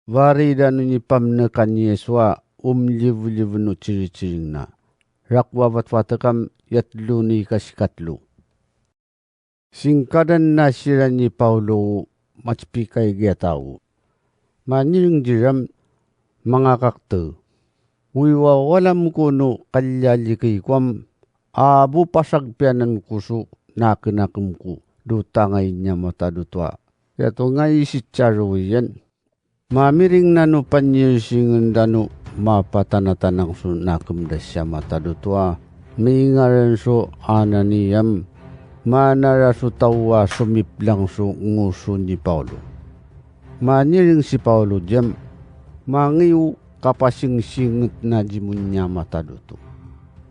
Varida no ni pamnakan Yeswa liv no chiri-chiring na. Rakwa vatvatakam yatlu ni kasikatlu. Singkadan na sira ni Paulo matspikay gyataw. Maniring jiram mga kakto. Wiwa walam kuno kalyalikay kwam abu pasagpianan kuso nakinakimku dutangay niya matadutwa. Yato ngay si Charuyan. Mamiring nano panyirsingan dano mapatanatanang so nakumda siya matadutwa. Mingaran so ananiyam manara so tawa sumiplang so nguso ni Paulo. Maniring si Paulo diyam mangiw kapasing-singot na jimunya mataduto.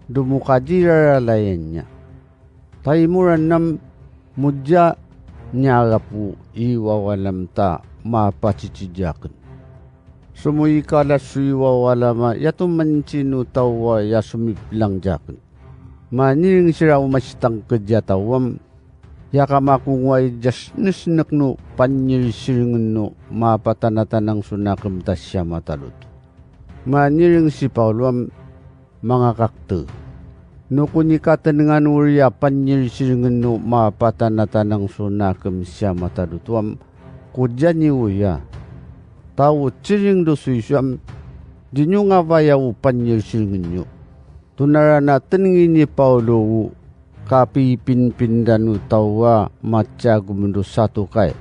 Dumukajiraralayan niya. Taimuran nam mudya niya po iwawalam ta mapachichijakan. Sumuy kalas iwawalama yato mancino tawa yasumiplang jakan. Maniring sira umastang kadyatawam yakamakungway jasnes nakno panyirsiringan no mapatanatanang sunakam tasya mataluto. Maniring si Paulo mga kakto. No kunikatan nga nuriya panyirsiringan no mapatanatanang sunakam siya mataluto. Kudyan ni uya. Tao tsiring do suisyam di nyo nga vayaw panyirsiringan nyo. Tunara natin ni Paulo kapipinpindanu tawa matsyagum do satu kay.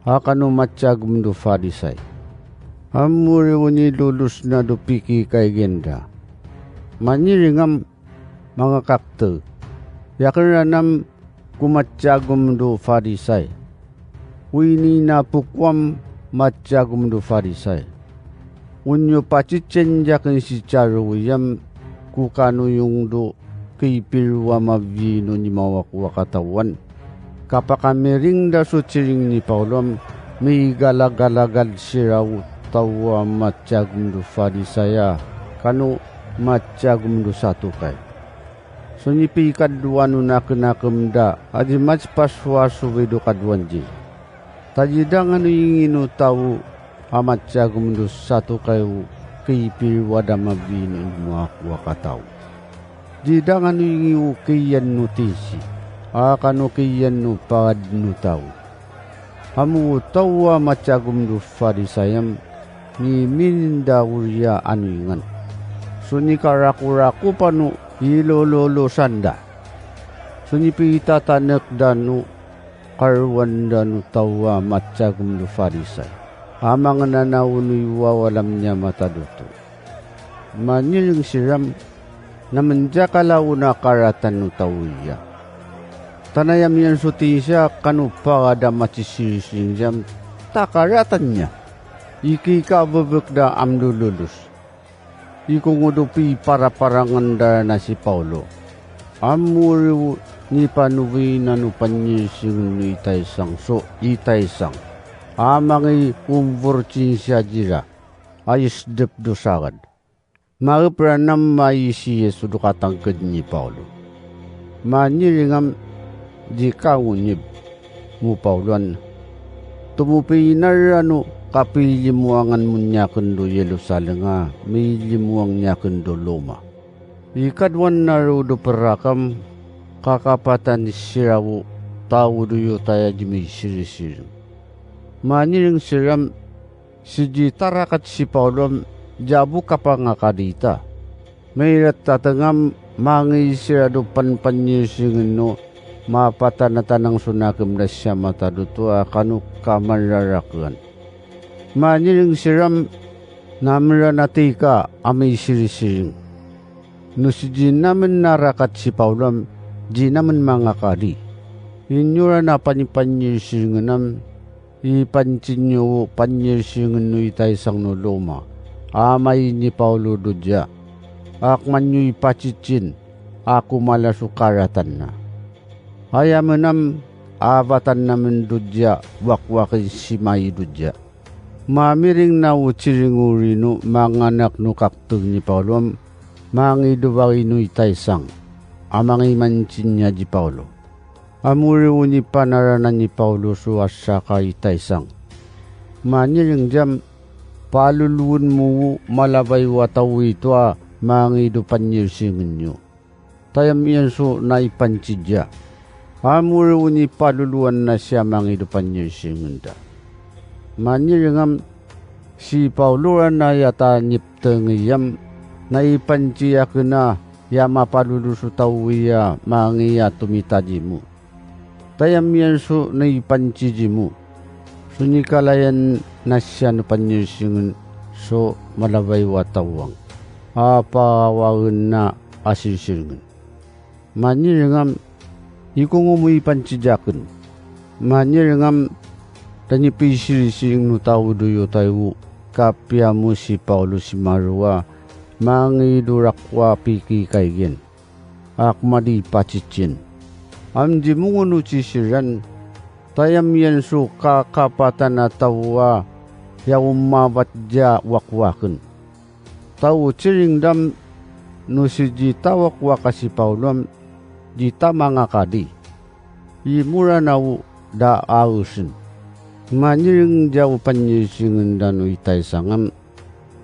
Hakano matsyagum do Farisay. Amuri ni lulus na do piki kay genda. Maniringam mga kakto. Yakin nam kumatsyagum do Farisay. Wini na pukwam matsyagum do Farisay. Unyo pachichenjakan si Charuyam kukano yung do kipirwa mavino ni mawakwa katawan. Kapakamiring da so chiring ni Paulo may galagalagal siraw tawa matsyagum do Farisaya kano matsyagum do satukay. So nipi kadwano na kinakamda adi mats paswaso vedo kadwanji. Tajidang ano yung inutaw amatsyagum do satukay kipirwa da mavino ni mawakwa kataw. Didang ano yung kiyan no tisi, akano kiyan no pad no tao. Hamu tawa matsyagum do Farisayam, ni minda urya ano yungan. So ni karakuraku pa no ilololo sanda. So ni pitatanak da no karwan da no tawa matsyagum do Farisay. Amang nanawuno iwawalam niya mataduto. Maniling siram, naman dya kalauna karatan no tawiya. Tanayam yan suti siya kanupa kada matisising jam takaratan niya. Iki kababak da amdululus. Ikungudupi para parangan da na si Paulo. Amuri ni panuwi na no panyising ni itaysang so itaysang. Amangi umvorchin siya jira. Ayos dep dosagad. Magpranam maisi Yesu do katangkad ni Paulo. Maniringam di kaunib mo Pauloan. Tumupi narano kapilimuangan mo niya kundo Yerusalem nga may limuang niya kundo Loma. Ikadwan naro do perakam kakapatan sirawo tao do tayo jimi sirisirim. Maniring siram si tarakat si Paulo jabu kapangakadita. Mayrat tatangam mangi sirado panpanyisingin no mapatanatanang sunakam na siya matadutua kanu kamararakan. Maniring siram namira natika amay sirisiring. No si naman narakat si Paulo di naman mga kadi. Inyura na panipanyisingin nam ipancin nyo panyisingin no itaysang no Loma. Amay ni Paulo dudya. Akman nyo ipachichin. Ako malasukaratan na. Ayamanam avatan namin dudya. Wakwakin si may dudya. Mamiring na utsiring urino mga anak no kaktog ni Paulo. Mga iduwari no itaysang. Amang imancin niya di Paulo. Amuri uni panaranan ni Paulo suwasa ka itaysang. Maniring jam paluluan mo malabay wataw ito mangido panyirsingan nyo. Tayam yan so naipansidya. Amuro ni paluluan na siya mangido panyirsingan da. Manirangam si Paulo na yata niptengiyam naipansiya ka na yama palulusu tawiya mangiya tumitajimu. Tayam yan so naipansijimu. Sunikalayan na siya no panyirsingan so malabay watawang. Apawagan na asirsingan. Manirangam ikong umuwi pansijakan. Manirangam tanipisirisiring no tao doyo tayo kapya mo si Paulo si Marwa mangidurakwa piki kaigen. Akmadi pachichin. Amdi mo no sisiran tayam yan so kakapatan na tawa yaummabat ja wakwakan. Tao ciring dam no si jita wakwaka si Paulo jita mga kadi. Imura na da ausin. Manyiring jaw panyirsingan dano itay sangam.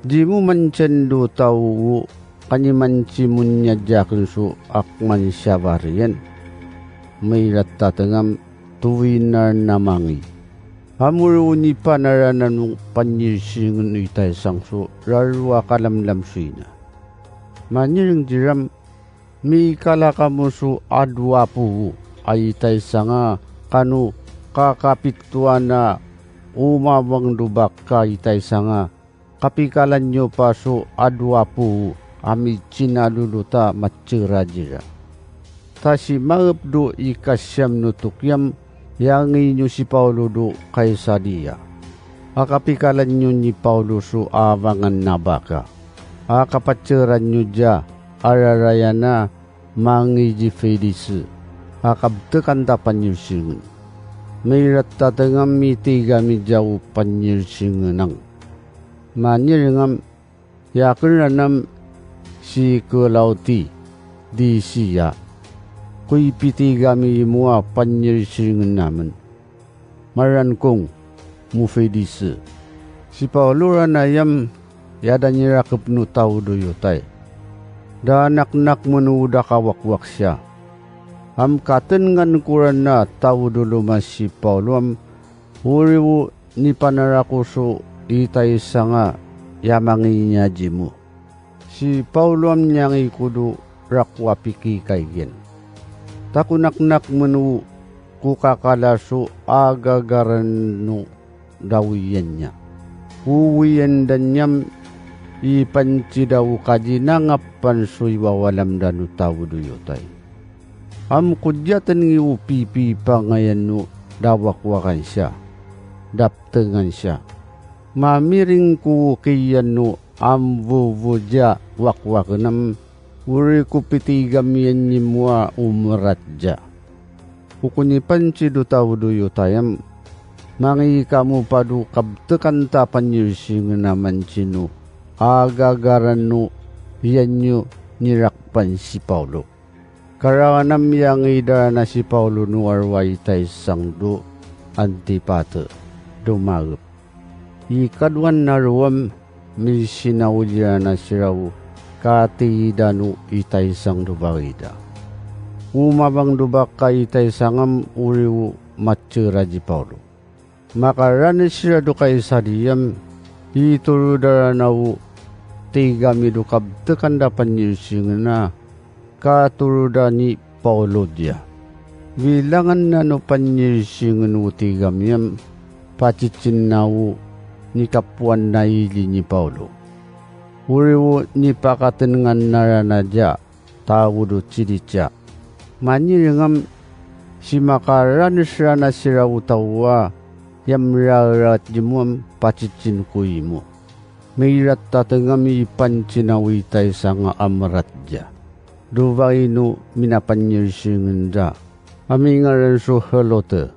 Di mo mancendo tao kanyimansi munya jakin so akman siya varian. May ratatangam tuwinar namangi. Hamuro ni panaranan ng panyirsingan itay sang so rarwa kalamlam suina. Manyiring diram mi kalaka mo so adwa po ay itay sanga kanu kakapiktuan na umabang dubak ka itay sanga kapikalan nyo pa so adwa po ami cinaluluta matsirajira. Tasi maupdo ikasyam nutukyam yang inyo si Paulo do kay Sadia. Akapikalan nyo ni Paulo so avangan nabaka. Akapatsiran nyo dya ararayana mangiji Felisi. Akabtekan ta panyirsingan. May ratatangam mitiga mi jaw panyirsinganang. Manyiringam yakiranam si Kulauti di siya. Kuy pitiga mi mua panyirsingan naman. Maran kong mu Felisi. Si Paulo ranayam yada nyirakap no tao doyotay. Da anak-nak menuda kawakwak siya. Am katen ngan kuran na tao dulu si Paulo am uriwo ni panarakuso itay sanga yamangi niya jimu. Si Paulo am niyang ikudu rakwa piki kaigen. Takunak-nak menu kukakalaso agagaran no dawiyan niya. Uwiyan dan niyam ipanci daw kajinangapan so'y wawalam danu tao duyotay. Am kudyatan ngi upipi pa ngayon no dawakwakan siya. Daptengan siya. Mamiring ku kiyan no am vuvudya wakwakanam uri ku pitigam yan ni mua umratja. Kukunipan si do tao duyotayam mangi kamu padu kabtekan ta panyirsingan naman sino. Agagaran no yan nyo nirakpan si Paulo. Karawanam yang ida na si Paulo no arway tay sangdo antipate dumagap. Ikadwan na ruwam mi sinawudya na siraw katiida no itay sangdo bagida. Umabang dubak ka itay sangam uriwo matsura di Paulo. Makaranis siya do kay sadiyam ituludara na tiga midukab tekanda panyirsingan na katuluda ni Paulo dia. Bilangan na no panyirsingan tiga miyam pacicin na ni kapuan na ili ni Paulo. Uriwo ni pakatengan narana dia tao do cidica. Manyiringam si makaran siya na sira utawa yam rarat jimuam pacicin kuimu. Mayrat tatangami pancinawitay sa nga amrat dia. Duway no minapanyirsingan da. Amingaran so halote.